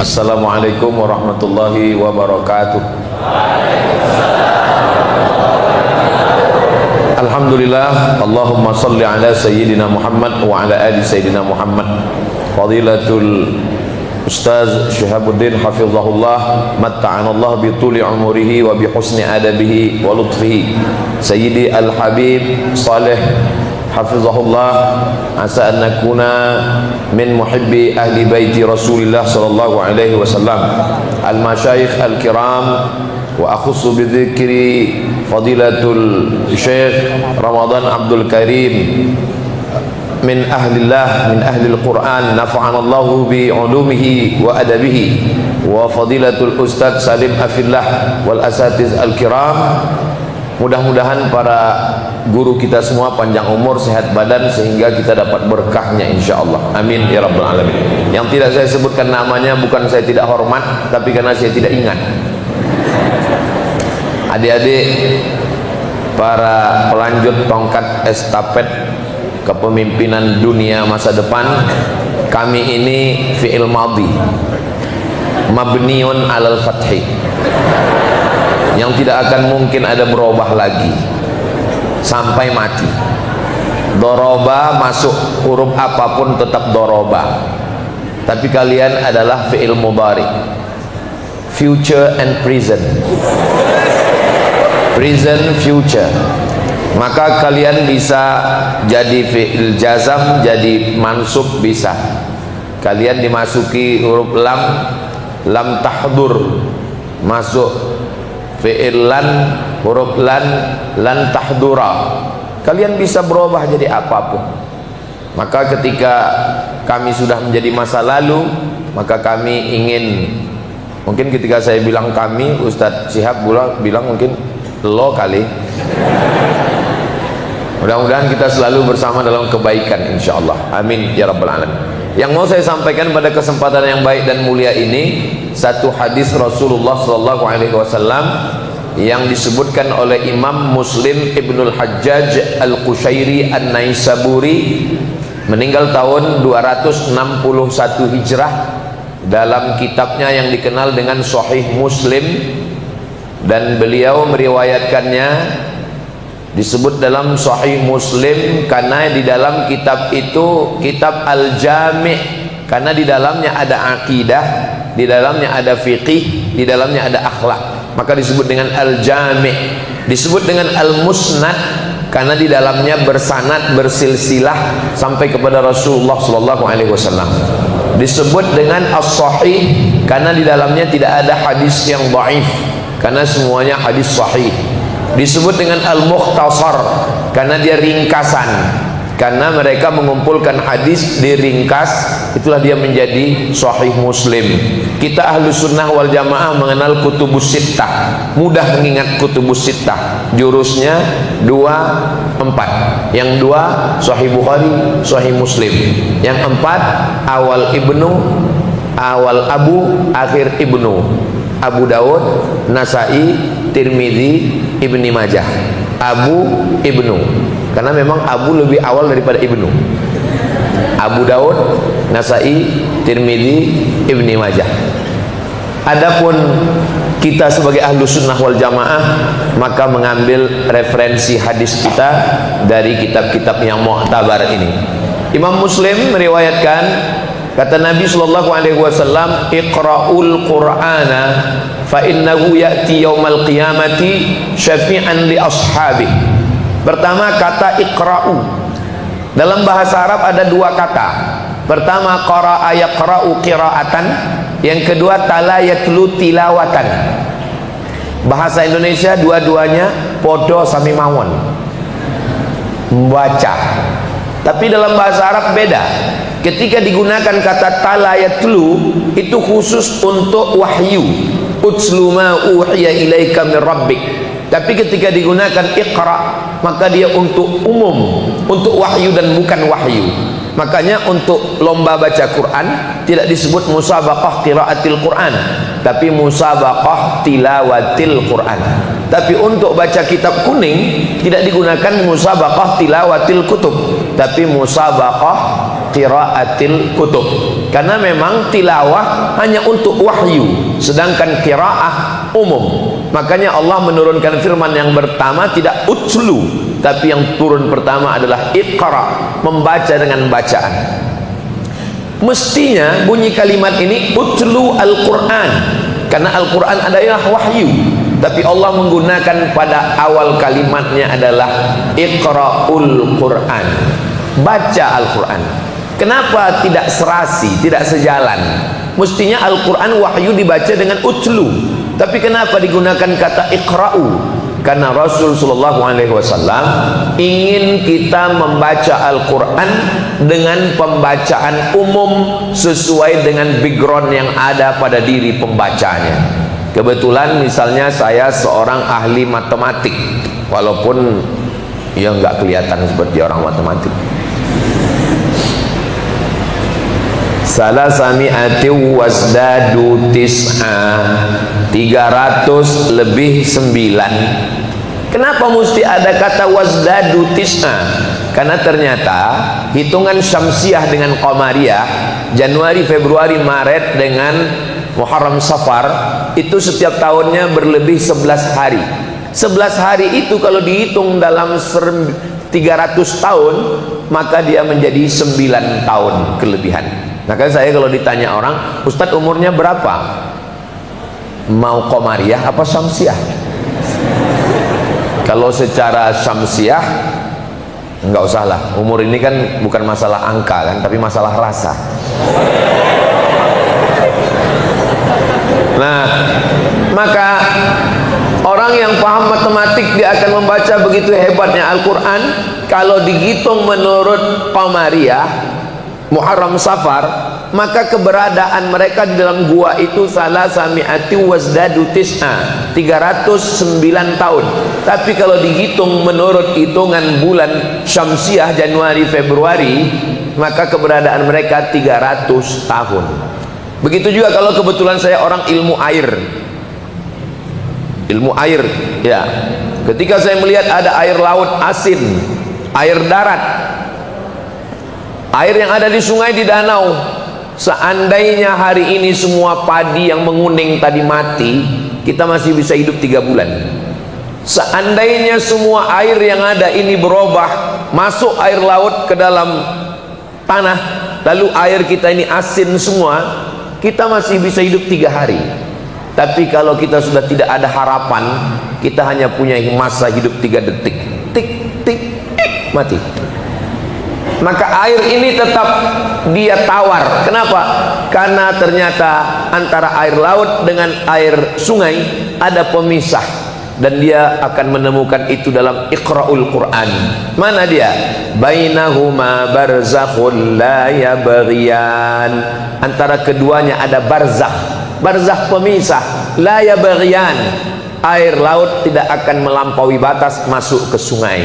Assalamualaikum warahmatullahi wabarakatuh. Alhamdulillah, Allahumma salli ala Sayyidina Muhammad wa ala ali Sayyidina Muhammad. Fadilatul Ustaz Syihabuddin hafizahullah, matta'anallah bi tuli umurihi wa bi husni adabihi wa lutfihi. Sayyidi Al-Habib Saleh hafizahullah, asa an nakuna min muhibbi ahli baiti Rasulillah sallallahu alaihi wasallam. Al-masyayikh al-kiram wa akhussu bi dzikri fadilatul Syekh Ramadan Abdul Karim min ahlillah, min ahlil Quran, nafa'anallahu bi ulumihi wa adabihi, wa fadilatul Ustaz Salim Afillah wal asatiz al-kiram. Mudah-mudahan para guru kita semua panjang umur, sehat badan, sehingga kita dapat berkahnya insyaallah. Amin ya rabbal alamin. Yang tidak saya sebutkan namanya bukan saya tidak hormat, tapi karena saya tidak ingat. Adik-adik, para pelanjut tongkat estafet kepemimpinan dunia masa depan, kami ini fi'il madhi mabniun alal fathi, yang tidak akan mungkin ada berubah lagi sampai mati. Doroba masuk huruf apapun tetap doroba, tapi kalian adalah fi'il mudhari, future and present, present future. Maka kalian bisa jadi fi'il jazam, jadi mansub bisa. Kalian dimasuki huruf lam, lam tahdur, masuk fi'il lan, huruf lan tahdura. Kalian bisa berubah jadi apapun. Maka ketika kami sudah menjadi masa lalu, maka kami ingin, mungkin ketika saya bilang kami, Ustadz Syihab bilang mungkin lo kali. Mudah-mudahan kita selalu bersama dalam kebaikan insyaallah. Amin ya rabbal alamin. Yang mau saya sampaikan pada kesempatan yang baik dan mulia ini, satu hadis Rasulullah sallallahu alaihi wasallam yang disebutkan oleh Imam Muslim Ibnul Hajjaj Al-Qushairi An-Naisaburi, meninggal tahun 261 Hijrah, dalam kitabnya yang dikenal dengan Sahih Muslim, dan beliau meriwayatkannya disebut dalam Sahih Muslim karena di dalam kitab itu kitab Al-Jami', karena di dalamnya ada akidah, di dalamnya ada fiqih, di dalamnya ada akhlak, maka disebut dengan Al-Jami'. Disebut dengan Al-Musnad karena di dalamnya bersanad, bersilsilah sampai kepada Rasulullah sallallahu alaihi wasallam. Disebut dengan As-Sahih karena di dalamnya tidak ada hadis yang dhaif, karena semuanya hadis sahih. Disebut dengan Al-Mukhtasar karena dia ringkasan, karena mereka mengumpulkan hadis diringkas, itulah dia menjadi Sahih Muslim. Kita ahlu sunnah wal jamaah mengenal kutubus sittah, mudah mengingat kutubus sittah. Jurusnya 2, 4. Yang 2 Sahih Bukhari, Sahih Muslim. Yang 4 awal Ibnu, awal Abu, akhir Ibnu. Abu Daud, Nasai, Tirmidzi, Ibni Majah. Abu, Ibnu, karena memang Abu lebih awal daripada Ibnu. Abu Daud, Nasai, Tirmidzi, Ibni Majah. Adapun kita sebagai ahlu sunnah wal jamaah, maka mengambil referensi hadis kita dari kitab-kitab yang mu'tabar ini. Imam Muslim meriwayatkan, kata Nabi sallallahu alaihi wasallam, iqra'ul qur'ana fa innahu ya'ti yaumal qiyamati syafi'an li ashabi. Pertama, kata iqra'u dalam bahasa Arab ada 2 kata. Pertama qara'a yaqra'u qira'atan, yang kedua tala yatlu tilawatan. Bahasa Indonesia dua-duanya podo sami mawon, membaca. Tapi dalam bahasa Arab beda. Ketika digunakan kata tala yatlu, itu khusus untuk wahyu, utslu ma uhiya ilaika min rabbik. Tapi ketika digunakan iqra, maka dia untuk umum, untuk wahyu dan bukan wahyu. Makanya untuk lomba baca Quran tidak disebut musabaqah qiraatil Quran, tapi musabaqah tilawatil Quran. Tapi untuk baca kitab kuning, tidak digunakan musabaqah tilawatil kutub, tapi musabaqah qiraatil kutub, karena memang tilawah hanya untuk wahyu, sedangkan qiraah umum. Makanya Allah menurunkan firman yang pertama tidak utlu, tapi yang turun pertama adalah iqra, membaca dengan bacaan. Mestinya bunyi kalimat ini utlu al-Quran, karena Al-Quran adalah wahyu, tapi Allah menggunakan pada awal kalimatnya adalah iqra'ul Quran, baca Al-Quran. Kenapa tidak serasi, tidak sejalan? Mestinya Al-Quran wahyu dibaca dengan utlu, tapi kenapa digunakan kata iqra'u? Karena Rasul sallallahu alaihi wasallam ingin kita membaca Al-Quran dengan pembacaan umum sesuai dengan background yang ada pada diri pembacanya. Kebetulan misalnya saya seorang ahli matematik, walaupun ya nggak kelihatan seperti orang matematik. Salasami'ati wasdadu tis'a, 300 lebih 9. Kenapa mesti ada kata wasdadu tis'a? Karena ternyata hitungan syamsiah dengan qamariyah, Januari, Februari, Maret dengan Muharram, Safar, itu setiap tahunnya berlebih 11 hari. 11 hari itu kalau dihitung dalam 300 tahun, maka dia menjadi 9 tahun kelebihan. Maka saya kalau ditanya orang, Ustadz umurnya berapa? Mau qamariyah apa syamsiah? Kalau secara syamsiah enggak usah lah, umur ini kan bukan masalah angka kan, tapi masalah rasa. Nah, maka orang yang paham matematik dia akan membaca begitu hebatnya Al-Quran. Kalau dihitung menurut qamariyah Muharram, Safar, maka keberadaan mereka di dalam gua itu salasami'ati wasdadu tis'a, 309 tahun. Tapi kalau dihitung menurut hitungan bulan syamsiah Januari, Februari, maka keberadaan mereka 300 tahun. Begitu juga kalau kebetulan saya orang ilmu air. Ilmu air, ya. Ketika saya melihat ada air laut asin, air darat, air yang ada di sungai, di danau, seandainya hari ini semua padi yang menguning tadi mati, kita masih bisa hidup 3 bulan. Seandainya semua air yang ada ini berubah, masuk air laut ke dalam tanah, lalu air kita ini asin semua, kita masih bisa hidup 3 hari. Tapi kalau kita sudah tidak ada harapan, kita hanya punya masa hidup 3 detik, tik tik tik, mati. Maka air ini tetap dia tawar. Kenapa? Karena ternyata antara air laut dengan air sungai ada pemisah, dan dia akan menemukan itu dalam Iqra'ul Quran. Mana dia? Bainahuma barzakhun la yabghiyan. Antara keduanya ada barzakh. Barzakh pemisah, la yabghiyan. Air laut tidak akan melampaui batas masuk ke sungai.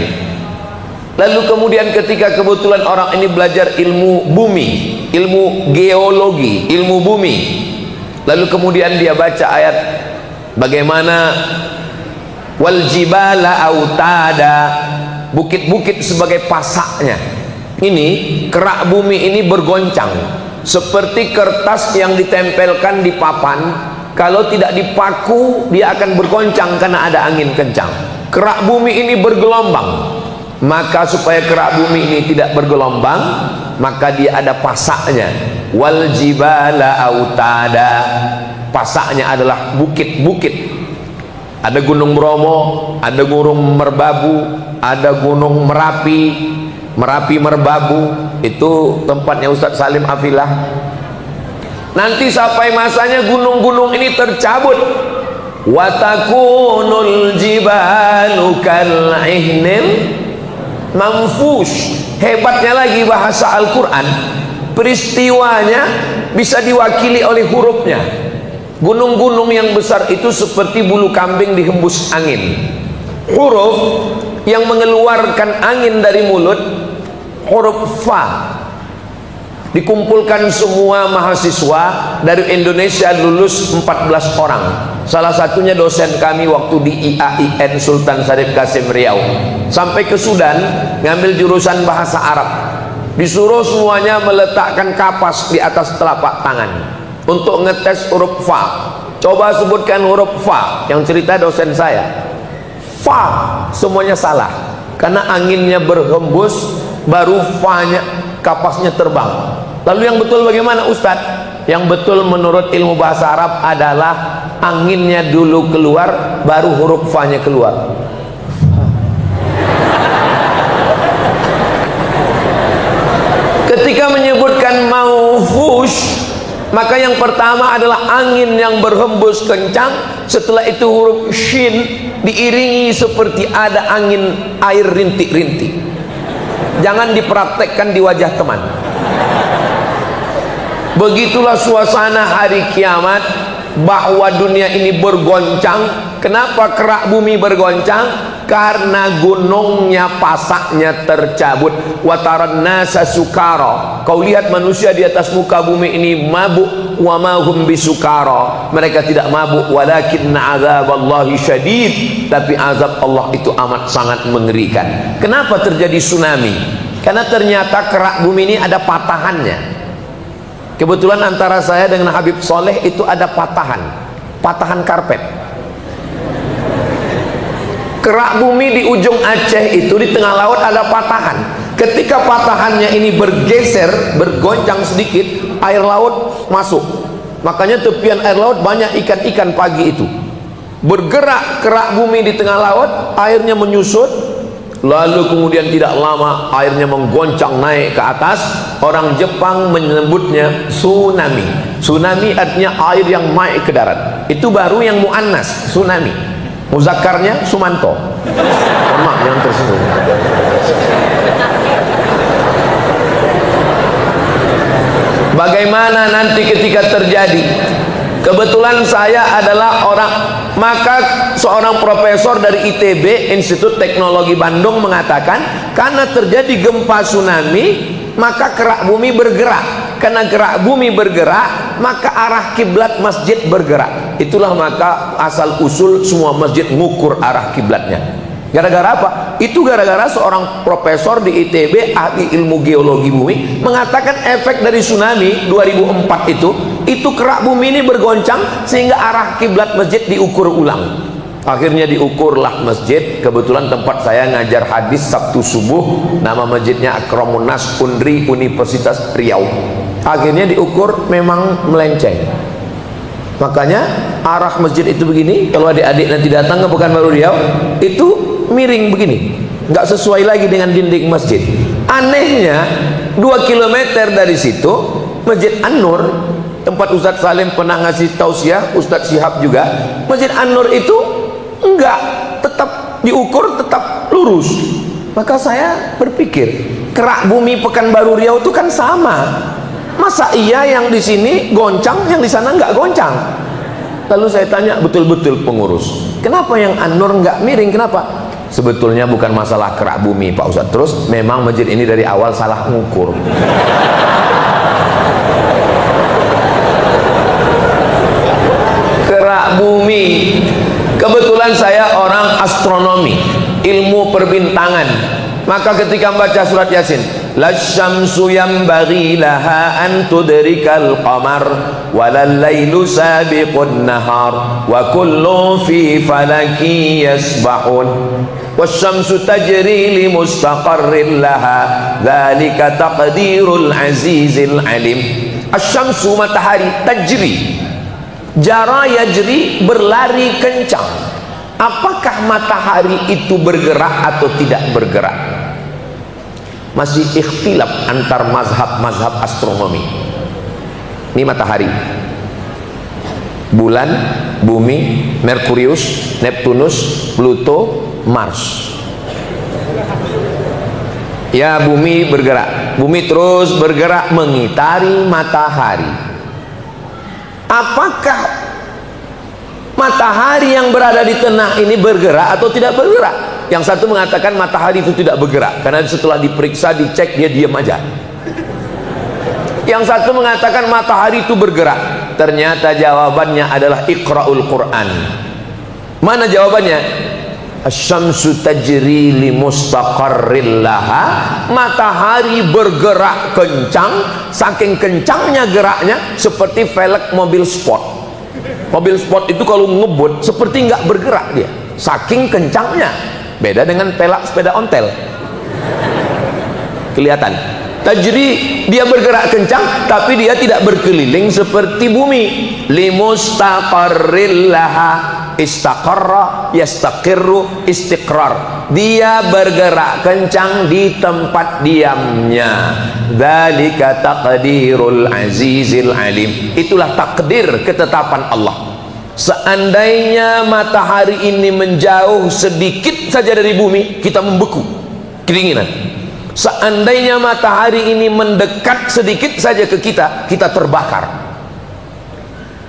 Lalu kemudian ketika kebetulan orang ini belajar ilmu bumi, ilmu geologi, ilmu bumi, lalu kemudian dia baca ayat bagaimana wal jibala autada, bukit-bukit sebagai pasaknya. Ini kerak bumi ini bergoncang seperti kertas yang ditempelkan di papan, kalau tidak dipaku dia akan bergoncang karena ada angin kencang. Kerak bumi ini bergelombang. Maka supaya kerak bumi ini tidak bergelombang, maka dia ada pasaknya. Wal jibala autada, pasaknya adalah bukit-bukit. Ada gunung Bromo, ada gunung Merbabu, ada gunung Merapi, Merapi Merbabu, itu tempatnya Ustadz Salim Afilah. Nanti sampai masanya gunung-gunung ini tercabut. Watakunul jibalu kal'ihnil manfush. Hebatnya lagi bahasa Al-Quran, peristiwanya bisa diwakili oleh hurufnya. Gunung-gunung yang besar itu seperti bulu kambing dihembus angin. Huruf yang mengeluarkan angin dari mulut, huruf fa. Dikumpulkan semua mahasiswa dari Indonesia, lulus 14 orang. Salah satunya dosen kami waktu di IAIN Sultan Syarif Qasim Riau. Sampai ke Sudan ngambil jurusan bahasa Arab. Disuruh semuanya meletakkan kapas di atas telapak tangan untuk ngetes huruf fa. Coba sebutkan huruf fa. Yang cerita dosen saya, fa semuanya salah karena anginnya berhembus, baru fa-nya, kapasnya terbang. Lalu yang betul bagaimana Ustadz? Yang betul menurut ilmu bahasa Arab adalah anginnya dulu keluar, baru huruf fa-nya keluar. Ketika menyebutkan maufush, maka yang pertama adalah angin yang berhembus kencang. Setelah itu huruf shin diiringi seperti ada angin air rintik-rintik. Jangan dipraktekkan di wajah teman. Begitulah suasana hari kiamat, bahwa dunia ini bergoncang. Kenapa kerak bumi bergoncang? Karena gunungnya, pasaknya tercabut. Wataran nasa sukara, kau lihat manusia di atas muka bumi ini mabuk. Wa ma hum bisukara, mereka tidak mabuk. Walakinna azaballahi syadid, tapi azab Allah itu amat sangat mengerikan. Kenapa terjadi tsunami? Karena ternyata kerak bumi ini ada patahannya. Kebetulan antara saya dengan Habib Soleh itu ada patahan karpet. Kerak bumi di ujung Aceh itu di tengah laut ada patahan. Ketika patahannya ini bergeser, bergoncang sedikit, air laut masuk. Makanya tepian air laut banyak ikan-ikan pagi itu. Bergerak kerak bumi di tengah laut, airnya menyusut. Lalu kemudian tidak lama airnya menggoncang naik ke atas. Orang Jepang menyebutnya tsunami. Tsunami artinya air yang naik ke darat. Itu baru yang muannas, tsunami. Muzakarnya Sumanto. Maaf, jangan tersinggung. Bagaimana nanti ketika terjadi? Kebetulan saya adalah orang, maka seorang profesor dari ITB, Institut Teknologi Bandung, mengatakan karena terjadi gempa tsunami, maka kerak bumi bergerak. Karena gerak bumi bergerak, maka arah kiblat masjid bergerak. Itulah maka asal usul semua masjid ngukur arah kiblatnya. Gara-gara apa? Itu gara-gara seorang profesor di ITB, ahli ilmu geologi bumi, mengatakan efek dari tsunami 2004 itu kerak bumi ini bergoncang sehingga arah kiblat masjid diukur ulang. Akhirnya diukurlah masjid. Kebetulan tempat saya ngajar hadis Sabtu subuh, nama masjidnya Akramun Nas Undri Universitas Riau. Akhirnya diukur memang melenceng. Makanya arah masjid itu begini. Kalau adik-adik nanti datang ke Pekanbaru Riau, itu miring begini, nggak sesuai lagi dengan dinding masjid. Anehnya 2 km dari situ Masjid An-Nur, tempat Ustadz Salim pernah ngasih tausiah, Ustadz Syihab juga. Masjid An-Nur itu enggak, tetap diukur, tetap lurus. Maka saya berpikir, kerak bumi Pekanbaru Riau itu kan sama. Masa iya yang di sini goncang, yang di sana enggak goncang? Lalu saya tanya betul-betul pengurus, kenapa yang An-Nur enggak miring? Kenapa? Sebetulnya bukan masalah kerak bumi Pak Ustadz. Terus memang masjid ini dari awal salah mengukur. Kerak bumi. Kebetulan saya orang astronomi, ilmu perbintangan. Maka ketika membaca surat Yasin, lasyamsu yanbaghi laha an tudrikal qamar walal lailu sabiqun nahar wa kullun fi falaki yasbahun wasyamsu tajri li mustaqarrin laha dzalika taqdirul azizil alim. Asyamsu, matahari, tajri, jara yajri, berlari kencang. Apakah matahari itu bergerak atau tidak bergerak? Masih ikhtilaf antar mazhab astronomi. Ini matahari, bulan, bumi, Merkurius, Neptunus, Pluto, Mars. Ya, bumi bergerak, bumi terus bergerak mengitari matahari. Apakah matahari yang berada di tengah ini bergerak atau tidak bergerak? Yang satu mengatakan matahari itu tidak bergerak karena setelah diperiksa, dicek, dia diam aja. Yang satu mengatakan matahari itu bergerak. Ternyata jawabannya adalah Iqra'ul Quran. Mana jawabannya? Asy-syamsu tajri li mustaqarril laha. Matahari bergerak kencang, saking kencangnya geraknya seperti velg mobil sport. Mobil sport itu kalau ngebut seperti nggak bergerak dia, saking kencangnya. Beda dengan pelak sepeda ontel, kelihatan. Tajri, dia bergerak kencang tapi dia tidak berkeliling seperti bumi. Limustaqarril laha, istaqarra yastaqirru istiqrar. Dia bergerak kencang di tempat diamnya. Dzalika taqdirul azizil alim. Itulah takdir, ketetapan Allah. Seandainya matahari ini menjauh sedikit saja dari bumi, kita membeku, kedinginan. Seandainya matahari ini mendekat sedikit saja ke kita, kita terbakar.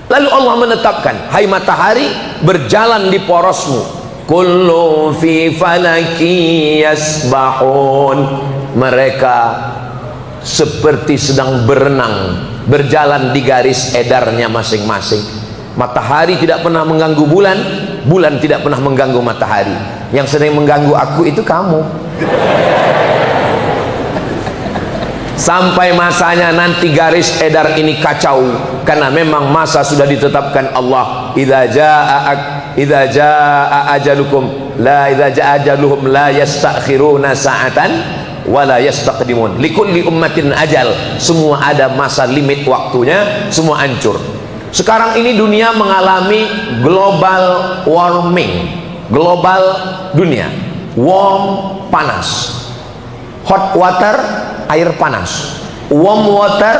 Lalu Allah menetapkan, hai matahari, berjalan di porosmu. Kullu fi falaki yasbahun. Mereka seperti sedang berenang, berjalan di garis edarnya masing-masing. Matahari tidak pernah mengganggu bulan, bulan tidak pernah mengganggu matahari. Yang sering mengganggu aku itu kamu. Sampai masanya nanti garis edar ini kacau, karena memang masa sudah ditetapkan Allah. Idza jaa ajalukum la yastakhiruna sa'atan wa la yastaqdimun. Likulli ummatin ajal. Semua ada masa limit waktunya, semua hancur. Sekarang ini dunia mengalami global warming, global dunia, warm, panas, hot water, air panas, warm water,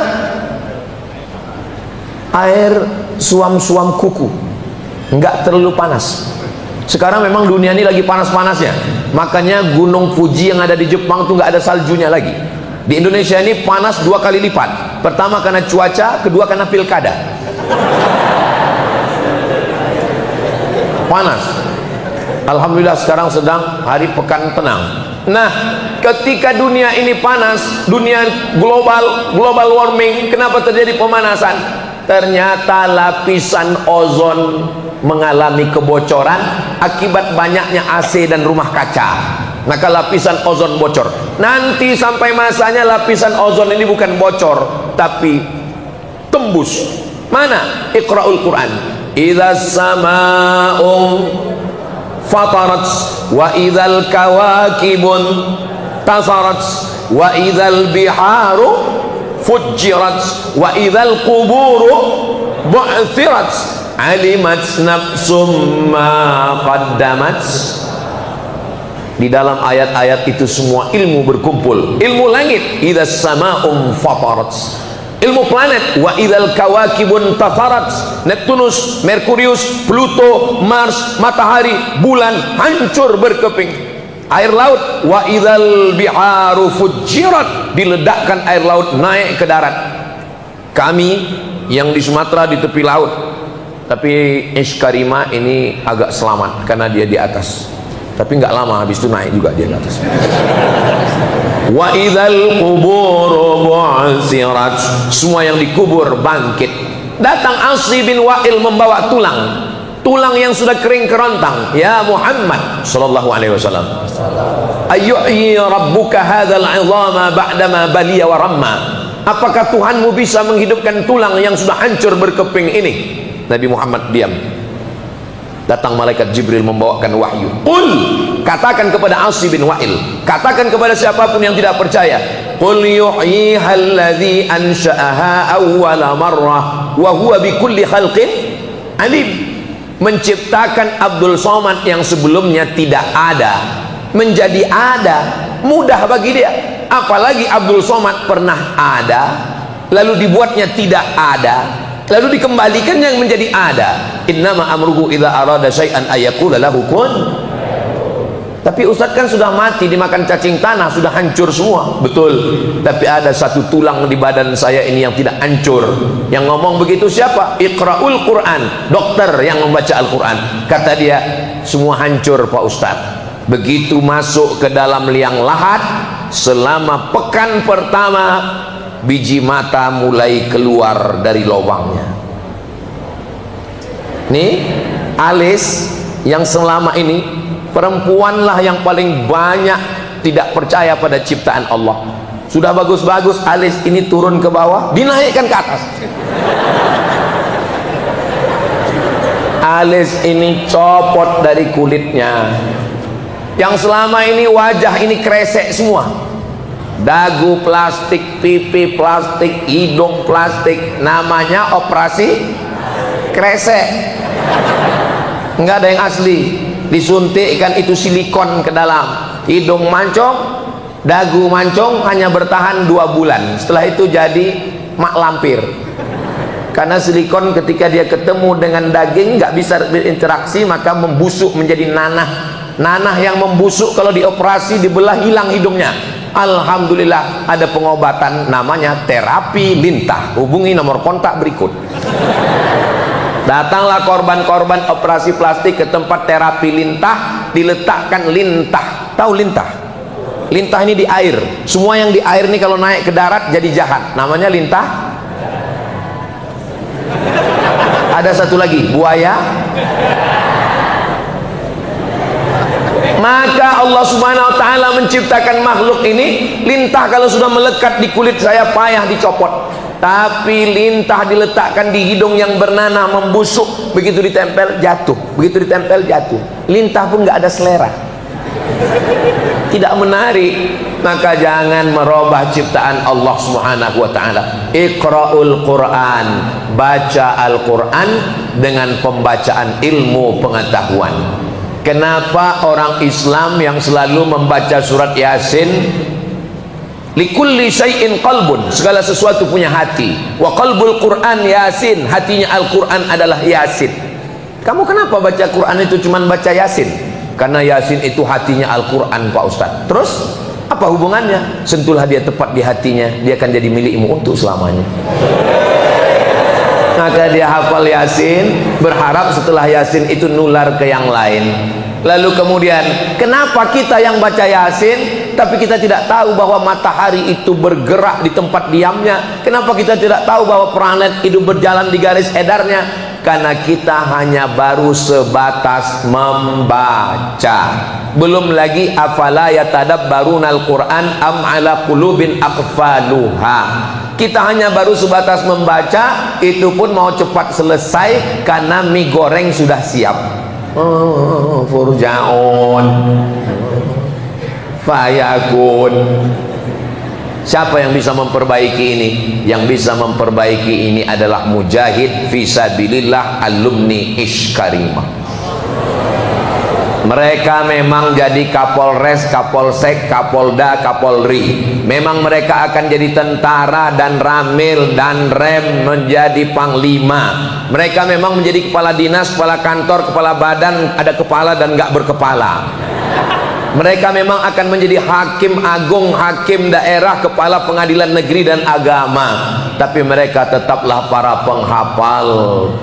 air suam-suam kuku, enggak terlalu panas. Sekarang memang dunia ini lagi panas-panasnya, makanya gunung Fuji yang ada di Jepang tuh nggak ada saljunya lagi. Di Indonesia ini panas 2 kali lipat. Pertama karena cuaca, kedua karena pilkada. Panas. Alhamdulillah sekarang sedang hari pekan tenang. Nah, ketika dunia ini panas, dunia global warming, kenapa terjadi pemanasan? Ternyata lapisan ozon mengalami kebocoran akibat banyaknya AC dan rumah kaca. Maka lapisan ozon bocor. Nanti sampai masanya lapisan ozon ini bukan bocor, tapi tembus. Mana? Iqra'ul Quran. Idzas samaa'u fatarat wa idzal kawakibun tasarat wa idzal biharu fujirat wa idzal quburu bu'thirat alimat nafsum ma qaddamat. Di dalam ayat-ayat itu semua ilmu berkumpul. Ilmu langit, idzas samaa'u fatarat. Ilmu planet, wa idzal kawakibun tafarat. Neptunus, Merkurius, Pluto, Mars, matahari, bulan hancur berkeping. Air laut, wa idzal biharu fujirat. Diledakkan air laut naik ke darat. Kami yang di Sumatera di tepi laut, tapi Ishkarima ini agak selamat karena dia di atas. Tapi nggak lama habis itu naik juga dia ke atas. Wa idzal qubur bu'sirat. Semua yang dikubur bangkit. Datang Asy bin Wa'il membawa tulang yang sudah kering kerontang. Ya Muhammad sallallahu alaihi wasallam, ayyuhyi rabbuka hadzal 'idhama ba'dama baliya wa ramma. Apakah Tuhanmu bisa menghidupkan tulang yang sudah hancur berkeping ini? Nabi Muhammad diam. Datang malaikat Jibril membawakan wahyu. Qul, katakan kepada Asy bin Wa'il, katakan kepada siapapun yang tidak percaya, qul yuhyihal ladzi ansha'aha awwala marrah wa huwa bikulli khalqin alim. Menciptakan Abdul Somad yang sebelumnya tidak ada menjadi ada, mudah bagi dia. Apalagi Abdul Somad pernah ada lalu dibuatnya tidak ada, lalu dikembalikan yang menjadi ada. Innama amruhu idza arada syai'an ayaqula lahu kun. Tapi Ustaz kan sudah mati dimakan cacing tanah, sudah hancur semua. Betul, tapi ada satu tulang di badan saya ini yang tidak hancur. Yang ngomong begitu siapa? Iqra'ul Quran, dokter yang membaca Al-Quran. Kata dia, semua hancur Pak Ustaz. Begitu masuk ke dalam liang lahat, selama pekan pertama biji mata mulai keluar dari lubangnya. Nih, alis Yang selama ini perempuanlah yang paling banyak tidak percaya pada ciptaan Allah. Sudah bagus-bagus alis ini turun ke bawah, dinaikkan ke atas. Alis ini copot dari kulitnya. Yang selama ini wajah ini kresek semua, dagu plastik, pipi plastik, hidung plastik, namanya operasi kresek. Enggak ada yang asli, disuntikkan itu silikon ke dalam. Hidung mancung, dagu mancung, hanya bertahan 2 bulan, setelah itu jadi mak lampir. Karena silikon ketika dia ketemu dengan daging nggak bisa berinteraksi, maka membusuk menjadi nanah. Nanah yang membusuk kalau dioperasi dibelah hilang hidungnya. Alhamdulillah ada pengobatan namanya terapi lintah. Hubungi nomor kontak berikut. Datanglah korban-korban operasi plastik ke tempat terapi lintah, diletakkan lintah. Tahu lintah? Lintah ini di air. Semua yang di air ini kalau naik ke darat jadi jahat. Namanya lintah. Ada satu lagi, buaya. Maka Allah Subhanahu wa taala menciptakan makhluk ini. Lintah kalau sudah melekat di kulit saya payah dicopot. Tapi lintah diletakkan di hidung yang bernanah membusuk, begitu ditempel jatuh, begitu ditempel jatuh. Lintah pun nggak ada selera, tidak menarik. Maka jangan merubah ciptaan Allah Subhanahu wa taala. Iqra'ul Quran, baca Al-Quran dengan pembacaan ilmu pengetahuan. Kenapa orang Islam yang selalu membaca surat Yasin, likulli syai'in qalbun, segala sesuatu punya hati, wa qalbul Quran Yasin, hatinya Al-Quran adalah Yasin. Kamu kenapa baca Quran itu cuman baca Yasin? Karena Yasin itu hatinya Al-Quran, Pak Ustadz. Terus apa hubungannya? Sentuhlah dia tepat di hatinya, dia akan jadi milikmu untuk selamanya. Maka dia hafal Yasin, berharap setelah Yasin itu nular ke yang lain. Lalu kemudian, kenapa kita yang baca Yasin tapi kita tidak tahu bahwa matahari itu bergerak di tempat diamnya? Kenapa kita tidak tahu bahwa planet itu berjalan di garis edarnya? Karena kita hanya baru sebatas membaca. Belum lagi afala yatadabbarunal Quran am ala qulubin aqfaluha. Kita hanya baru sebatas membaca, itu pun mau cepat selesai karena mie goreng sudah siap. Furjaun fayakun. Siapa yang bisa memperbaiki ini? Yang bisa memperbaiki ini adalah mujahid fisabilillah alumni Ishkarimah. Mereka memang jadi Kapolres, Kapolsek, Kapolda, Kapolri. Memang mereka akan jadi tentara dan ramil dan rem menjadi panglima. Mereka memang menjadi kepala dinas, kepala kantor, kepala badan, ada kepala dan nggak berkepala. Mereka memang akan menjadi hakim agung, hakim daerah, kepala pengadilan negeri dan agama. Tapi mereka tetaplah para penghafal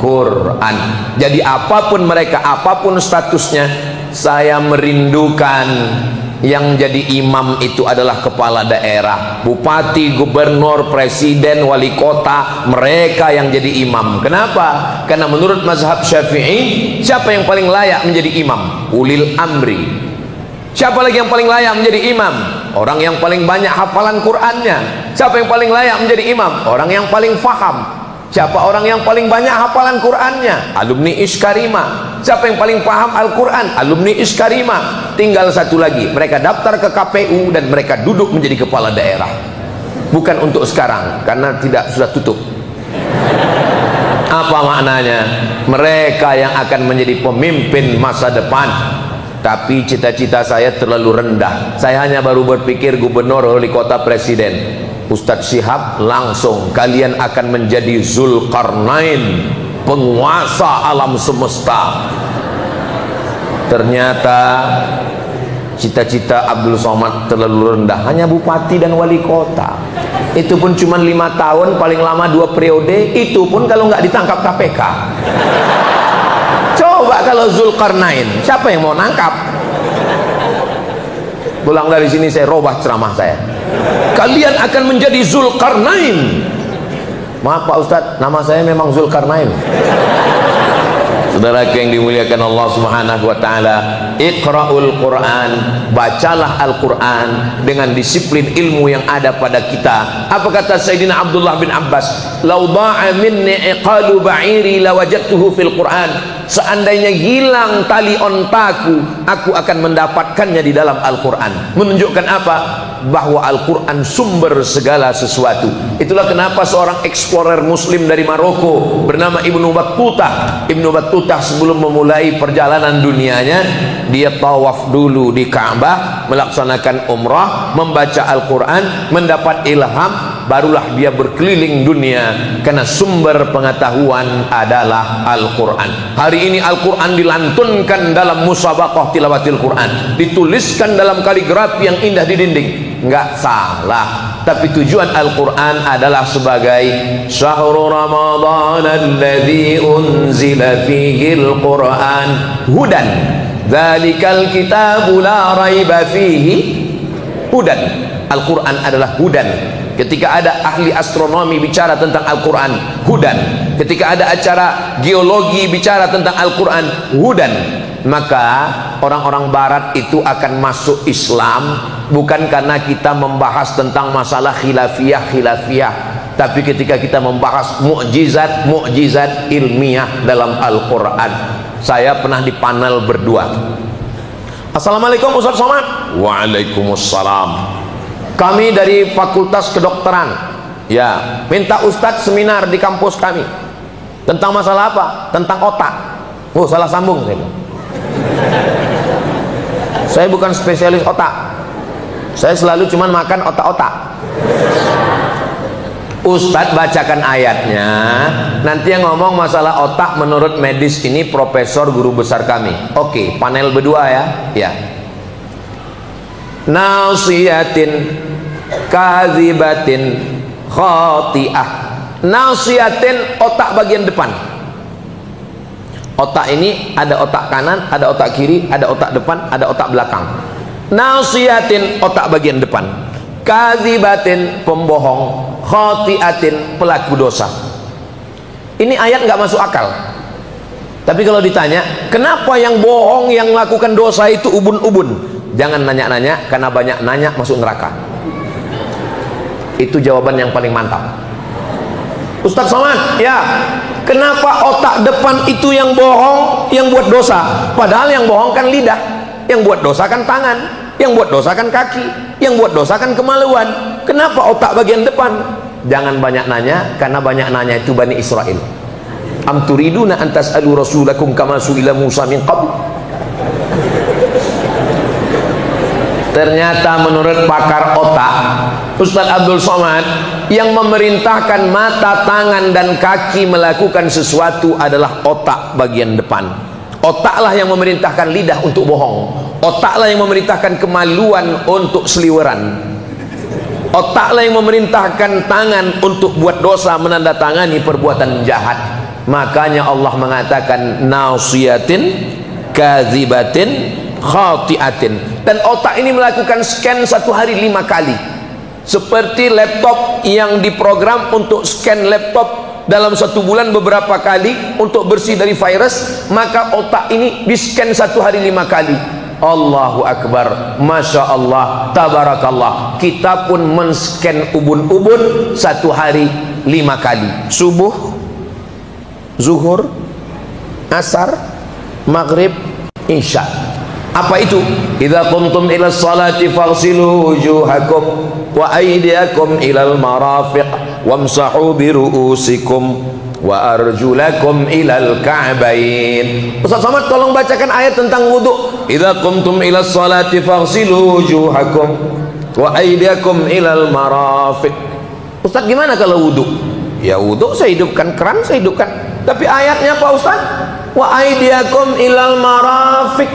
Quran. Jadi apapun mereka, apapun statusnya, saya merindukan yang jadi imam itu adalah kepala daerah, bupati, gubernur, presiden, wali kota. Mereka yang jadi imam. Kenapa? Karena menurut mazhab Syafi'i, siapa yang paling layak menjadi imam? Ulil amri. Siapa lagi yang paling layak menjadi imam? Orang yang paling banyak hafalan Qur'annya. Siapa yang paling layak menjadi imam? Orang yang paling faham. Siapa orang yang paling banyak hafalan Qur'annya? Alumni Ishkarimah. Siapa yang paling paham Al-Quran? Alumni Ishkarimah. Tinggal satu lagi, mereka daftar ke KPU dan mereka duduk menjadi kepala daerah. Bukan untuk sekarang, karena sudah tutup. Apa maknanya? Mereka yang akan menjadi pemimpin masa depan. Tapi cita-cita saya terlalu rendah. Saya hanya baru berpikir gubernur, wali kota, presiden. Ustadz Syihab langsung, kalian akan menjadi Zulkarnain, penguasa alam semesta. Ternyata cita-cita Abdul Somad terlalu rendah, hanya bupati dan wali kota. Itu pun cuma 5 tahun, paling lama 2 periode. Itu pun kalau nggak ditangkap KPK. Coba kalau Zulkarnain, siapa yang mau nangkap? Pulang dari sini saya robah ceramah saya. Kalian akan menjadi Zulkarnain. Maaf Pak Ustadz, nama saya memang Zulkarnain. Saudaraku yang dimuliakan Allah Subhanahu wa taala, Iqra'ul Quran, bacalah Al-Quran dengan disiplin ilmu yang ada pada kita. Apa kata Sayyidina Abdullah bin Abbas? "Lau da'a minni iqalu ba'iri lawajadtuhu fil Quran." Seandainya hilang tali ontaku, aku akan mendapatkannya di dalam Al-Quran. Menunjukkan apa? Bahwa Al-Quran sumber segala sesuatu. Itulah kenapa seorang explorer muslim dari Maroko bernama Ibnu Battutah. Ibnu Battutah sebelum memulai perjalanan dunianya, dia tawaf dulu di Ka'bah, melaksanakan umrah, membaca Al-Quran, mendapat ilham, barulah dia berkeliling dunia, karena sumber pengetahuan adalah Al-Quran. Hari ini Al-Quran dilantunkan dalam musabaqah tilawatil Quran, dituliskan dalam kaligrafi yang indah di dinding. Enggak salah, tapi tujuan Al-Quran adalah sebagai syahrul Ramadan alladzi unzila fihi Al-Quran hudan dzalikal kitabu la raiba fihi hudan. Al-Quran adalah hudan. Ketika ada ahli astronomi bicara tentang Al-Quran, hudan. Ketika ada acara geologi bicara tentang Al-Quran, hudan. Maka orang-orang barat itu akan masuk Islam bukan karena kita membahas tentang masalah khilafiyah, tapi ketika kita membahas mukjizat ilmiah dalam Al-Quran. Saya pernah di panel berdua. Assalamualaikum Ustaz Somad. Waalaikumsalam. Kami dari Fakultas Kedokteran, ya, minta Ustadz seminar di kampus kami tentang masalah apa? Tentang otak. Oh, salah sambung saya. Saya bukan spesialis otak. Saya selalu cuman makan otak-otak. Ustadz bacakan ayatnya. Nanti yang ngomong masalah otak menurut medis ini profesor guru besar kami. Oke, panel berdua ya. Ya. Nasiyatin kadzibatin khati'ah. Nasiyatin, otak bagian depan. Otak ini ada otak kanan, ada otak kiri, ada otak depan, ada otak belakang. Nasiyatin, otak bagian depan. Kadzibatin, pembohong. Khati'atin, pelaku dosa. Ini ayat nggak masuk akal. Tapi kalau ditanya, kenapa yang bohong, yang melakukan dosa itu ubun-ubun? Jangan nanya-nanya, karena banyak nanya masuk neraka. Itu jawaban yang paling mantap. Ustaz Somad, ya, kenapa otak depan itu yang bohong, yang buat dosa? Padahal yang bohong kan lidah, yang buat dosa kan tangan, yang buat dosa kan kaki, yang buat dosa kan kemaluan. Kenapa otak bagian depan? Jangan banyak nanya, karena banyak nanya itu Bani Israel. Am turiduna an tas'alu rasulakum kama su'ila Musa min qabl. Ternyata menurut pakar otak, Ustaz Abdul Somad, yang memerintahkan mata, tangan, dan kaki melakukan sesuatu adalah otak bagian depan. Otaklah yang memerintahkan lidah untuk bohong. Otaklah yang memerintahkan kemaluan untuk seliweran. Otaklah yang memerintahkan tangan untuk buat dosa, menandatangani perbuatan jahat. Makanya Allah mengatakan nasiyatin kadzibatin khati'atin. Dan otak ini melakukan scan satu hari 5 kali, seperti laptop yang diprogram untuk scan laptop dalam 1 bulan beberapa kali untuk bersih dari virus. Maka otak ini di scan satu hari 5 kali. Allahu Akbar, Masya Allah, Tabarakallah. Kita pun men-scan ubun-ubun satu hari 5 kali. Subuh, zuhur, asar, maghrib, isya. Apa itu? Idza qumtum ila sholati faghsilu wujuhakum wa aydiyakum ilal marafiq wamsahu bi ru'usikum wa arjulakum ilal ka'bain. Ustaz Somad, tolong bacakan ayat tentang wudu. Idza qumtum ila sholati faghsilu wujuhakum wa aydiyakum ilal marafiq. Ustaz, gimana kalau wudu? Ya wudu saya hidupkan keran, saya hidupkan. Tapi ayatnya apa Ustaz? Wa aydiyakum ilal marafiq.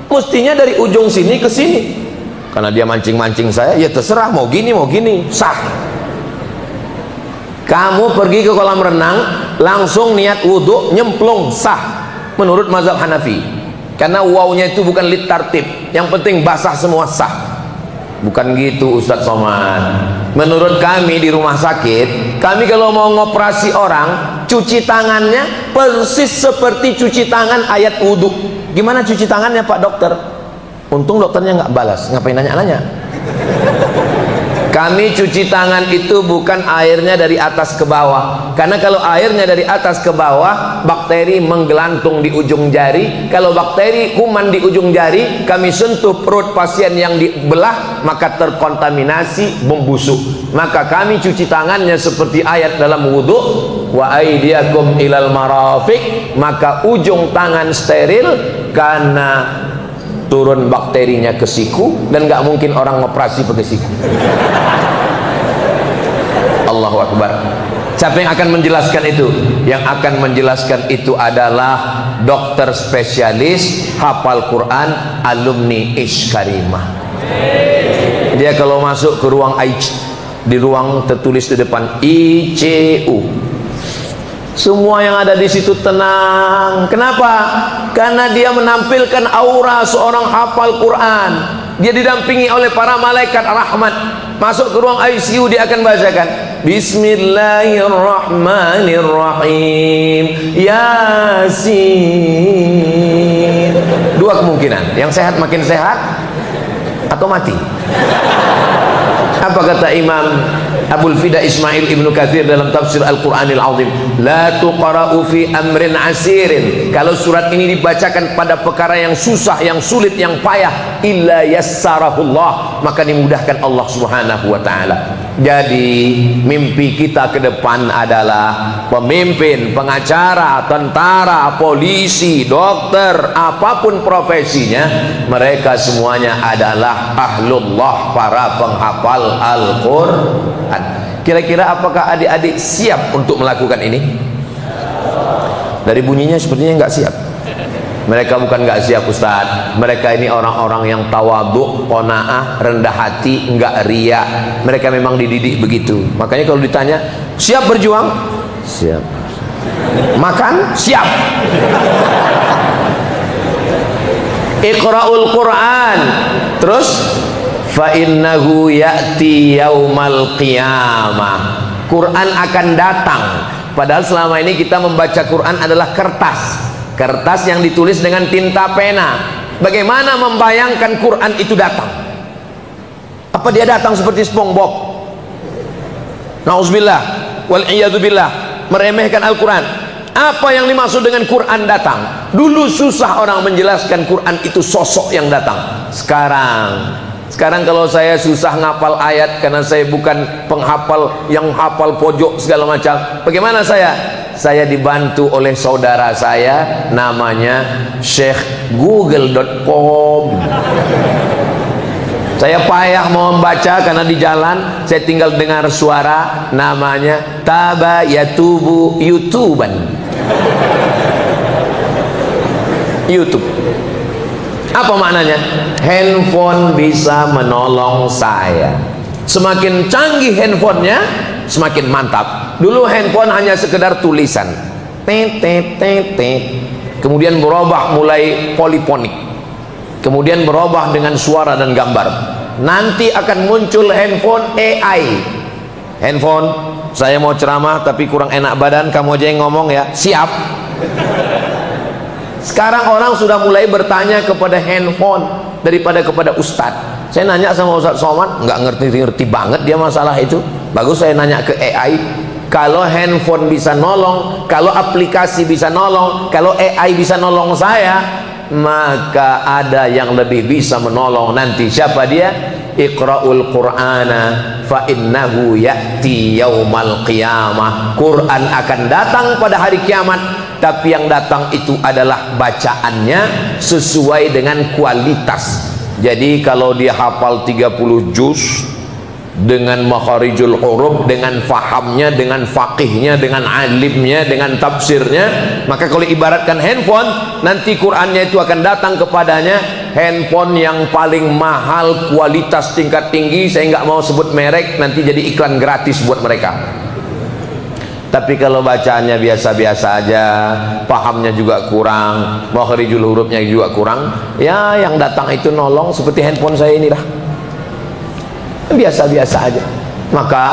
Mestinya dari ujung sini ke sini. Karena dia mancing-mancing saya, ya terserah, mau gini sah. Kamu pergi ke kolam renang, langsung niat wudhu, nyemplung, sah menurut mazhab Hanafi. Karena wawnya itu bukan lit tartib, yang penting basah semua, sah. Bukan gitu Ustaz Somad. Menurut kami di rumah sakit, kami kalau mau ngoperasi orang, cuci tangannya persis seperti cuci tangan ayat wudhu. Gimana cuci tangannya Pak Dokter? Untung dokternya nggak balas, ngapain nanya-nanya. Kami cuci tangan itu bukan airnya dari atas ke bawah, karena kalau airnya dari atas ke bawah bakteri menggelantung di ujung jari. Kalau bakteri kuman di ujung jari kami sentuh perut pasien yang dibelah, maka terkontaminasi, membusuk. Maka kami cuci tangannya seperti ayat dalam wudhu, wa aydiyakum ilal marafiq, maka ujung tangan steril karena turun bakterinya ke siku, dan nggak mungkin orang ngoperasi pakai siku. Allahu Akbar. Siapa yang akan menjelaskan itu? Yang akan menjelaskan itu adalah dokter spesialis hafal Quran, alumni Ishkarimah. Dia kalau masuk ke ruang IC, di ruang tertulis di depan ICU, semua yang ada di situ tenang. Kenapa? Karena dia menampilkan aura seorang hafal Quran. Dia didampingi oleh para malaikat rahmat. Masuk ke ruang ICU, dia akan bacakan Bismillahirrahmanirrahim, Yasin. Dua kemungkinan, yang sehat makin sehat atau mati. Apa kata Imam Abul Fida Ismail Ibnu Katsir dalam tafsir Al-Quranil Azim? La tuqra'u fi amrin asirin. Kalau surat ini dibacakan pada perkara yang susah, yang sulit, yang payah, illa yassarahullah, maka dimudahkan Allah Subhanahu wa ta'ala. Jadi mimpi kita ke depan adalah pemimpin, pengacara, tentara, polisi, dokter, apapun profesinya, mereka semuanya adalah ahlullah, para penghafal Al-Quran. Kira-kira apakah adik-adik siap untuk melakukan ini? Dari bunyinya sepertinya nggak siap. Mereka bukan nggak siap Ustaz, mereka ini orang-orang yang tawadhu, qanaah, rendah hati, nggak ria. Mereka memang dididik begitu. Makanya kalau ditanya siap berjuang, siap. Makan, siap. Iqra'ul Quran. Terus fa innahu ya'ti yaumal qiyamah. Quran akan datang. Padahal selama ini kita membaca Quran adalah kertas. Kertas yang ditulis dengan tinta pena. Bagaimana membayangkan Quran itu datang? Apa dia datang seperti SpongeBob? Nauzubillah wal iyadzubillah, meremehkan Al-Quran. Apa yang dimaksud dengan Quran datang? Dulu susah orang menjelaskan Quran itu sosok yang datang. Sekarang kalau saya susah ngapal ayat karena saya bukan penghafal yang hafal pojok segala macam. Bagaimana saya? Saya dibantu oleh saudara saya, namanya Syekh Google.com. Saya payah mau membaca karena di jalan saya tinggal dengar suara, namanya Taba Yatubu YouTuban. YouTube. Apa maknanya? Handphone bisa menolong saya. Semakin canggih handphonenya, semakin mantap. Dulu handphone hanya sekedar tulisan, kemudian berubah mulai poliponik, kemudian berubah dengan suara dan gambar. Nanti akan muncul handphone AI. Handphone, saya mau ceramah tapi kurang enak badan, kamu aja yang ngomong ya. Siap. Sekarang orang sudah mulai bertanya kepada handphone daripada kepada ustadz. Saya nanya sama Ustadz Somad, nggak ngerti-ngerti banget dia masalah itu. Bagus saya nanya ke AI. Kalau handphone bisa nolong, kalau aplikasi bisa nolong, kalau AI bisa nolong saya, maka ada yang lebih bisa menolong nanti. Siapa dia? Iqra'ul Qur'ana fa innahu ya'ti yaumal qiyamah. Quran akan datang pada hari kiamat, tapi yang datang itu adalah bacaannya sesuai dengan kualitas. Jadi kalau dia hafal 30 juz dengan makharijul huruf, dengan fahamnya, dengan faqihnya, dengan alimnya, dengan tafsirnya, maka kalau ibaratkan handphone, nanti Qur'annya itu akan datang kepadanya, handphone yang paling mahal, kualitas tingkat tinggi. Saya nggak mau sebut merek, nanti jadi iklan gratis buat mereka. Tapi kalau bacaannya biasa-biasa aja, pahamnya juga kurang, makharijul hurufnya juga kurang, ya yang datang itu nolong seperti handphone saya ini lah, biasa-biasa aja. maka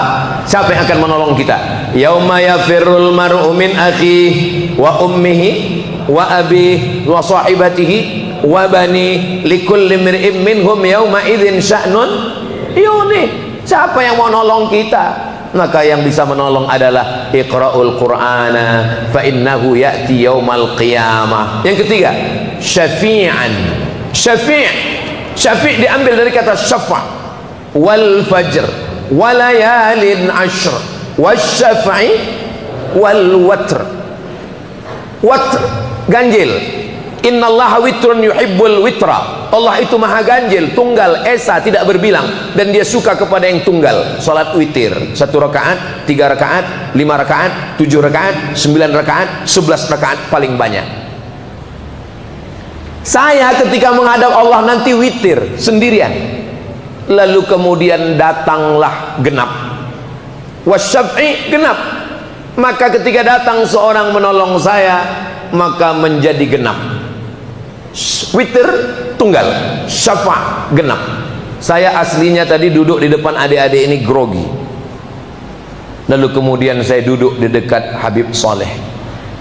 siapa yang akan menolong kita? Yauma yafirrul mar'u min akhihi wa ummihi wa abihi wa sahibatihi wa bani likulli imri'in minhum yauma idzin sya'nun yughni. Siapa yang mau nolong kita? Maka yang bisa menolong adalah iqra'ul qur'ana fa innahu ya'ti yaumal qiyamah. Yang ketiga, syafi'an. Syafi' diambil dari kata syafa' wal fajr walayalin ashr wasyaf'i wal watr. Watr ganjil. Innallaha witrun yuhibbul witra. Allah itu maha ganjil, tunggal, esa, tidak berbilang, dan dia suka kepada yang tunggal. Salat witir 1 rakaat, 3 rakaat, 5 rakaat, 7 rakaat, 9 rakaat, 11 rakaat paling banyak. Saya ketika menghadap Allah nanti witir sendirian, lalu kemudian datanglah genap, wasyaf'i genap. Maka ketika datang seorang menolong saya, maka menjadi genap. Witir tunggal, syafa' genap. Saya aslinya tadi duduk di depan adik-adik ini grogi, lalu kemudian saya duduk di dekat Habib Soleh,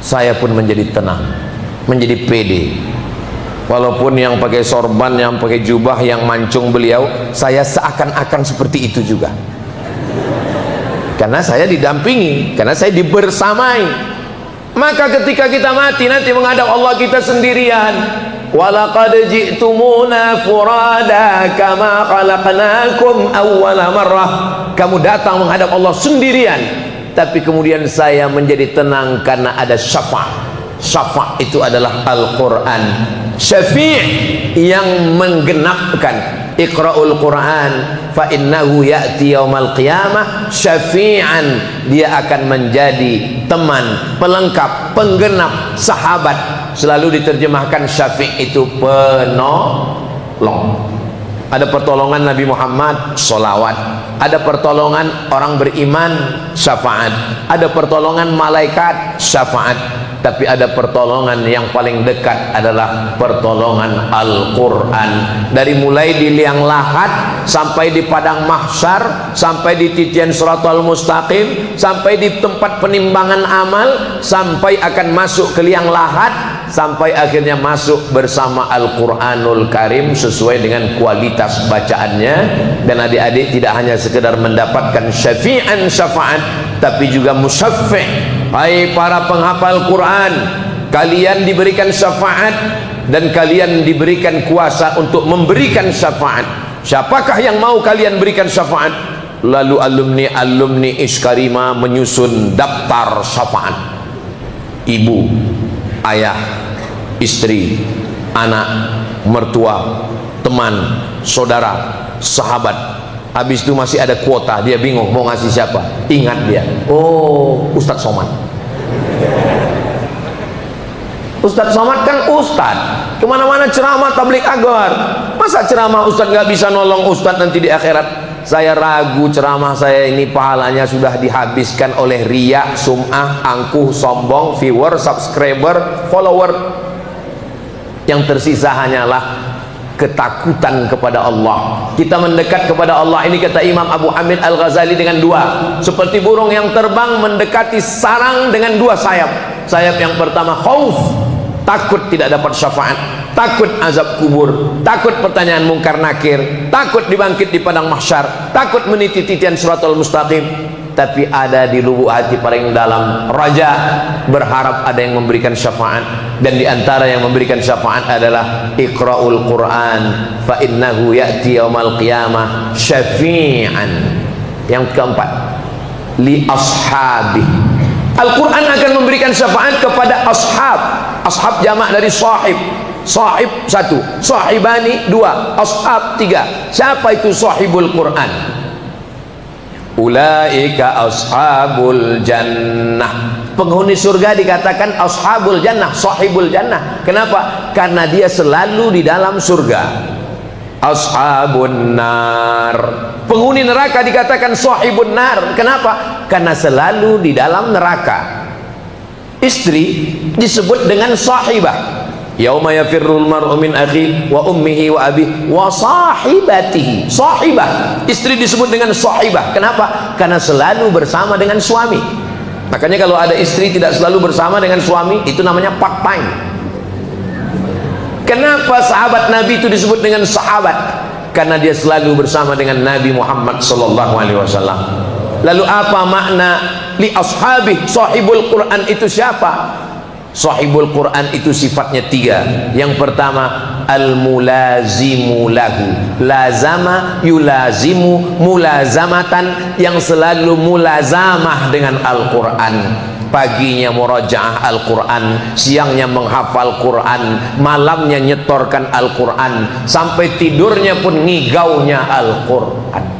saya pun menjadi tenang, menjadi pede. Walaupun yang pakai sorban, yang pakai jubah, yang mancung beliau, saya seakan-akan seperti itu juga, karena saya didampingi, karena saya dibersamai. Maka ketika kita mati nanti menghadap Allah kita sendirian. Walaqad ji'tumuna furada kama khalaqnakum awwala marrah. Kamu datang menghadap Allah sendirian, tapi kemudian saya menjadi tenang karena ada syafa'. Syafa' itu adalah Al-Quran. Syafi' yang menggenapkan. Iqra'ul Quran fa innahu ya'ti yaumal qiyamah syafi'an. Dia akan menjadi teman, pelengkap, penggenap, sahabat. Selalu diterjemahkan syafi' itu penolong. Ada pertolongan Nabi Muhammad, sholawat. Ada pertolongan orang beriman, syafaat. Ada pertolongan malaikat, syafaat. Tapi ada pertolongan yang paling dekat adalah pertolongan Al-Quran. Dari mulai di liang lahat sampai di padang mahsyar, sampai di titian Shiratal Mustaqim, sampai di tempat penimbangan amal, sampai akan masuk ke liang lahat, sampai akhirnya masuk bersama Al-Quranul Karim sesuai dengan kualitas bacaannya. Dan adik-adik tidak hanya sekedar mendapatkan syafi'an syafaat, tapi juga musaffi'. Hai para penghafal Quran, kalian diberikan syafaat dan kalian diberikan kuasa untuk memberikan syafaat. Siapakah yang mau kalian berikan syafaat? Lalu alumni Iskarima menyusun daftar syafaat. Ibu, ayah, istri, anak, mertua, teman, saudara, sahabat. Habis itu masih ada kuota, dia bingung mau ngasih siapa. Ingat dia, oh Ustadz Somad. Ustadz Somad kan Ustadz, kemana-mana ceramah tablik akbar. Masa ceramah Ustadz nggak bisa nolong Ustadz nanti di akhirat? Saya ragu ceramah saya ini pahalanya sudah dihabiskan oleh riya, sum'ah, angkuh, sombong, viewer, subscriber, follower. Yang tersisa hanyalah ketakutan kepada Allah. Kita mendekat kepada Allah ini, kata Imam Abu Hamid Al-Ghazali, dengan dua. Seperti burung yang terbang mendekati sarang dengan dua sayap. Sayap yang pertama khauf, takut tidak dapat syafaat, takut azab kubur, takut pertanyaan mungkar nakir, takut dibangkit di padang mahsyar, takut meniti titian Shiratal Mustaqim. Tapi ada di lubuk hati paling dalam raja, berharap ada yang memberikan syafaat. Dan di antara yang memberikan syafaat adalah Iqra'ul Quran fa innahu ya'ti yaumal qiyamah syafi'an. Yang keempat, li ashabi. Al-Quran akan memberikan syafaat kepada ashab. Ashab jamak dari sahib. Sahib satu, sahibani dua, ashab tiga. Siapa itu sahibul Quran? Ulaika ashabul jannah. Penghuni surga dikatakan ashabul jannah, sahibul jannah. Kenapa? Karena dia selalu di dalam surga. Ashabun nar. Penghuni neraka dikatakan sahibun nar. Kenapa? Karena selalu di dalam neraka. Istri disebut dengan sahibah. Yauma yafirrul mar'u min akhi wa ummihi wa abihi wa sahibatihi. Sahibah, istri disebut dengan sahibah. Kenapa? Karena selalu bersama dengan suami. Makanya kalau ada istri tidak selalu bersama dengan suami, itu namanya part time. Kenapa sahabat Nabi itu disebut dengan sahabat? Karena dia selalu bersama dengan Nabi Muhammad sallallahu alaihi wasallam. Lalu apa makna li ashabih? Sahibul Quran itu siapa? Sahibul Quran itu sifatnya tiga. Yang pertama, al-mulazimu lahu. Lazama yulazimu mulazamatan, yang selalu mulazamah dengan Al-Quran. Paginya murajaah Al-Quran, siangnya menghafal Quran, malamnya nyetorkan Al-Quran, sampai tidurnya pun ngigaunya Al-Quran.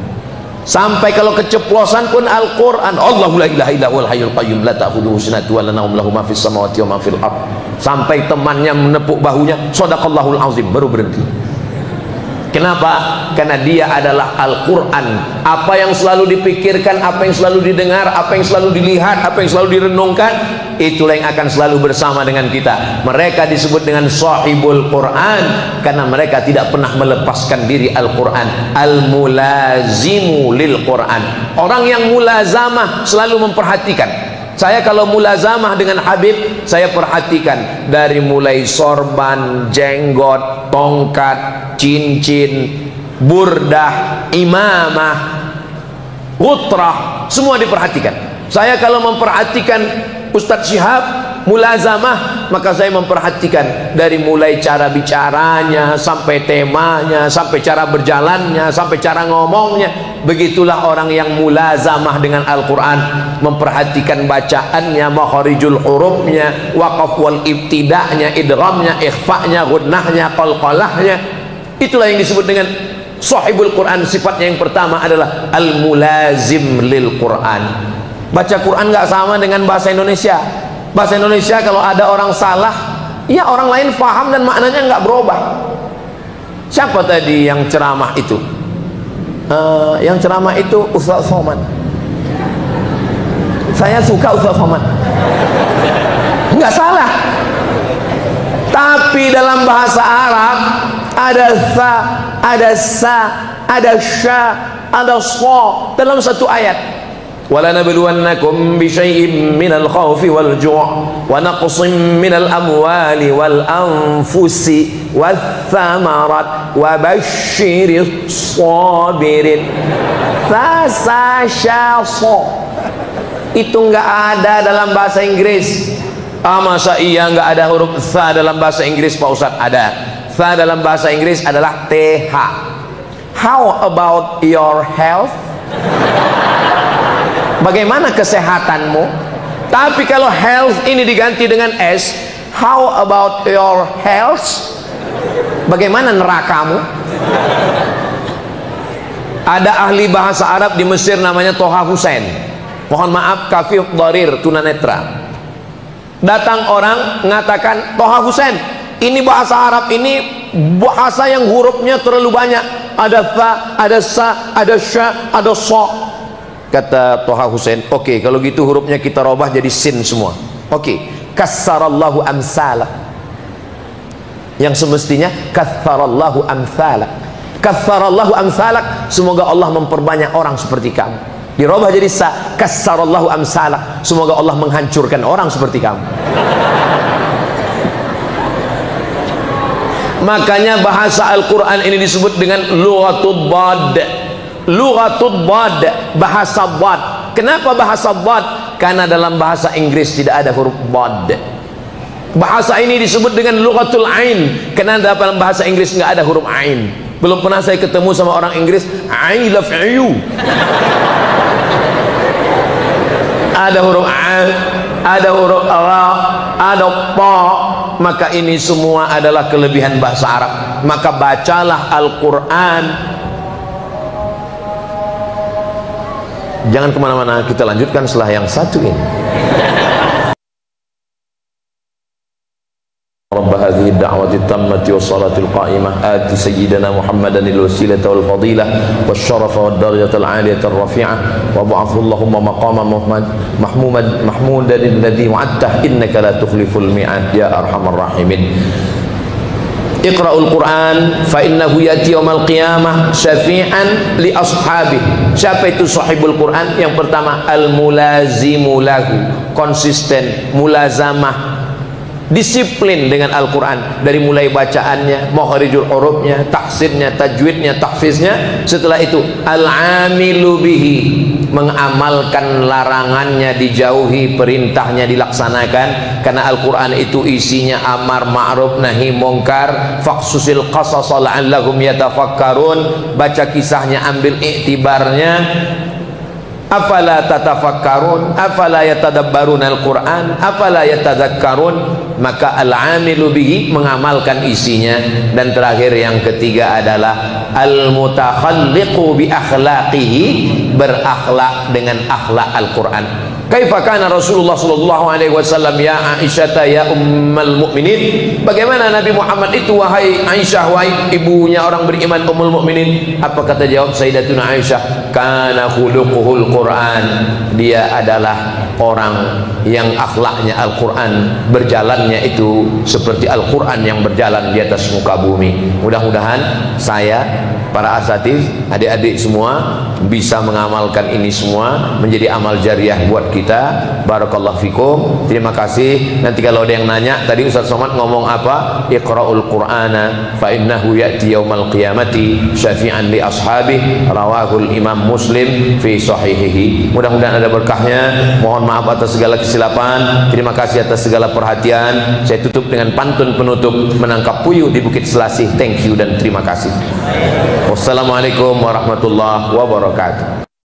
Sampai kalau keceplosan pun Al-Quran. Allahu la ilaha illa huwal hayyul qayyum la ta'khudhuhu sinatun wa la nawm lahu ma fis samawati wa ma fil ardh. Sampai temannya menepuk bahunya, shadaqallahul azim, baru berhenti. Kenapa? Karena dia adalah Al-Quran. Apa yang selalu dipikirkan, apa yang selalu didengar, apa yang selalu dilihat, apa yang selalu direnungkan, itulah yang akan selalu bersama dengan kita. Mereka disebut dengan sahibul Quran karena mereka tidak pernah melepaskan diri Al-Quran. Al-mulazimu lil Quran, orang yang mulazamah, selalu memperhatikan. Saya kalau mulazamah dengan Habib, saya perhatikan dari mulai sorban, jenggot, tongkat, cincin, burdah, imamah, gutrah, semua diperhatikan. Saya kalau memperhatikan Ustadz Syihab mulazamah, maka saya memperhatikan dari mulai cara bicaranya, sampai temanya, sampai cara berjalannya, sampai cara ngomongnya. Begitulah orang yang mulazamah dengan Al-Quran, memperhatikan bacaannya, makharijul hurufnya, waqaf wal ibtida'nya, idghamnya, ikhfa'nya, gunnahnya, qalqalahnya. Itulah yang disebut dengan sahibul Quran. Sifatnya yang pertama adalah al-mulazim lil Quran. Baca Quran nggak sama dengan bahasa Indonesia. Bahasa Indonesia kalau ada orang salah, ya orang lain paham dan maknanya nggak berubah. Siapa tadi yang ceramah itu? Yang ceramah itu Ustaz Somad. Saya suka Ustaz Somad, nggak salah. Tapi dalam bahasa Arab ada sa, ada sa, ada sya, ada so dalam satu ayat. وَلَنَبْلُوَنَّكُمْ بِشَيْءٍ مِّنَ الْخَوْفِ وَالْجُوعِ وَنَقْصٍ مِّنَ الْأَمْوَالِ وَالْأَنفُسِ وَالثَّمَرَاتِ وَبَشِّرِ الصَّابِرِينَ. Sa-sa-sya-so itu nggak ada dalam bahasa Inggris. Masa iya nggak ada huruf sa dalam bahasa Inggris, Pak Ustadz? Ada. Sa dalam bahasa Inggris adalah TH. How about your health? Bagaimana kesehatanmu? Tapi kalau health ini diganti dengan S, how about your health? Bagaimana nerakamu? Ada ahli bahasa Arab di Mesir namanya Toha Hussein. Mohon maaf, kafir dharir, tunanetra. Datang orang mengatakan, Toha Hussein, ini bahasa Arab ini bahasa yang hurufnya terlalu banyak. Ada fa, ada sa, ada sya, ada so. Kata Toha Hussein, oke, kalau gitu hurufnya kita robah jadi sin semua. Oke, kassarallahu amsalak. Yang semestinya kassarallahu amsalak. Kassarallahu amsalak, semoga Allah memperbanyak orang seperti kamu. Dirobah jadi sa, kassarallahu amsalak, semoga Allah menghancurkan orang seperti kamu. Makanya bahasa Al-Quran ini disebut dengan lughatul bad. Lughatul bad, bahasa bad. Kenapa bahasa bad? Karena dalam bahasa Inggris tidak ada huruf bad. Bahasa ini disebut dengan lughatul ain, karena dalam bahasa Inggris nggak ada huruf ain. Belum pernah saya ketemu sama orang Inggris I love you. Ada huruf a, ada huruf ra, ada pa. Maka ini semua adalah kelebihan bahasa Arab. Maka bacalah Al-Quran. Jangan kemana-mana, kita lanjutkan setelah yang satu ini. Rabb hadhihi ad-da'wati at-tammati was-salati al-qa'imah ati sayyidina Muhammadan al-wasilata wal-fadilah wasyarafa wad-darajata al-'aliyata ar-rafi'ah wa ba'athu Allahumma maqaman mahmudan alladhi wa'adtahu innaka la tukhliful mi'ad ya arhamar rahimin. Iqra'ul Quran fa innahu yati yaumal qiyamah syafi'an li ashabi. Siapa itu sahibul Quran? Yang pertama al-mulazimu lahu, konsisten, mulazamah, disiplin dengan Al-Quran, dari mulai bacaannya, makharijul hurufnya, tahsinnya, tajwidnya, tahfiznya. Setelah itu al-amilu bihi, mengamalkan larangannya dijauhi, perintahnya dilaksanakan. Karena Al-Quran itu isinya amar ma'ruf nahi mungkar. Faqsusil qasasa la'allahum yatafakkarun, baca kisahnya, ambil iktibarnya. Afala tatafakkarun, afala yatadabbarun al-Quran, afala yatadzakkarun. Maka al-amilu bihi, mengamalkan isinya. Dan terakhir yang ketiga adalah al-mutakhalliqu bi akhlaqihi, berakhlak dengan akhlak Al-Quran. Kaifa kana Rasulullah sallallahu alaihi wasallam ya Aisyah ya ummul mukminin? Bagaimana Nabi Muhammad itu wahai Aisyah, wahai ibunya orang beriman, ummul mukminin? Apa kata jawab Sayyidatuna Aisyah? Kana khuluquhul Quran. Dia adalah orang yang akhlaknya Al-Quran, berjalannya itu seperti Al-Quran yang berjalan di atas muka bumi. Mudah-mudahan saya, para asatiz, adik-adik semua bisa mengamalkan ini semua menjadi amal jariah buat kita. Barakallahu fikum. Terima kasih. Nanti kalau ada yang nanya, tadi Ustaz Somad ngomong apa? Iqra'ul Qur'ana fa innahu ya'ti yaumal qiyamati syafi'an li ashabih. Rawahul Imam Muslim fi sahihihi. Mudah-mudahan ada berkahnya. Mohon maaf atas segala kesilapan. Terima kasih atas segala perhatian. Saya tutup dengan pantun penutup, menangkap puyuh di Bukit Selasih. Thank you dan terima kasih. Wassalamualaikum warahmatullahi wabarakatuh.